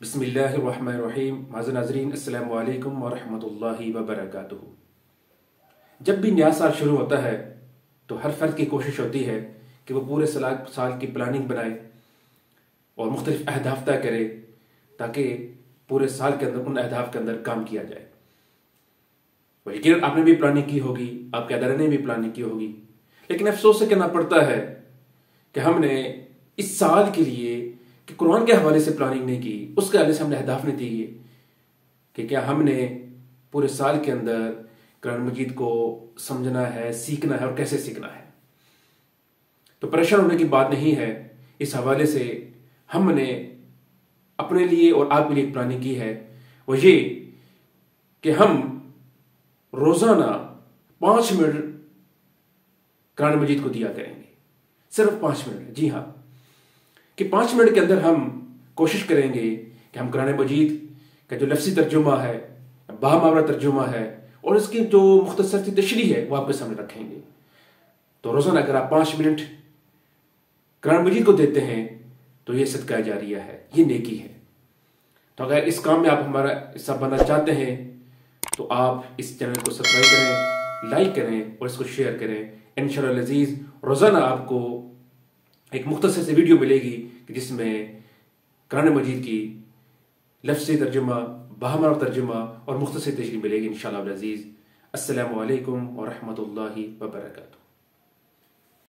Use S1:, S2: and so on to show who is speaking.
S1: बिस्मिल्लाहिर्रहमानिर्रहीम। माज़ नाज़रीन, अस्सलामु अलैकुम व रहमतुल्लाहि व बरकातुहू। जब भी नया साल शुरू होता है तो हर फर्द की कोशिश होती है कि वो पूरे साल की प्लानिंग बनाए और मुख्तलिफ अहदाफ तय करे ताकि पूरे साल के अंदर उन अहदाफ के अंदर काम किया जाए। लेकिन आपने भी प्लानिंग की होगी, आपके अदारे ने भी प्लानिंग की होगी, लेकिन अफसोस से कहना पड़ता है कि हमने इस साल के लिए कि कुरान के हवाले से प्लानिंग नहीं की, उसके हवाले से हमने अहदाफ नहीं दिए कि क्या हमने पूरे साल के अंदर कुरान मजीद को समझना है, सीखना है और कैसे सीखना है। तो परेशान होने की बात नहीं है। इस हवाले से हमने अपने लिए और आपके लिए एक प्लानिंग की है, वो ये कि हम रोजाना 5 मिनट कुरान मजीद को दिया करेंगे, सिर्फ 5 मिनट। जी हाँ, कि 5 मिनट के अंदर हम कोशिश करेंगे कि हम कुरान मजीद का जो लफ्ज़ी तर्जुमा है, बामुहावरा तर्जुमा है और इसकी जो मुख्तसर सी तशरीह है वो आपके सामने रखेंगे। तो रोजाना अगर आप 5 मिनट कुरान मजीद को देते हैं तो ये सदका जारिया है, ये नेकी है। तो अगर इस काम में आप हमारा हिस्सा बनना चाहते हैं तो आप इस चैनल को सब्सक्राइब करें, लाइक करें और इसको शेयर करें। इंशाअल्लाह अज़ीज़ रोजाना आपको एक मुख्तसर सी वीडियो मिलेगी कि जिसमें कुरान मजीद की लफ्ज़ी तर्जुमा, बामुहावरा तर्जुमा और मुख्तसर तशरीह मिलेगी इंशाअल्लाह अज़ीज़। अस्सलामु अलैकुम व रहमतुल्लाहि व बरकातुहू।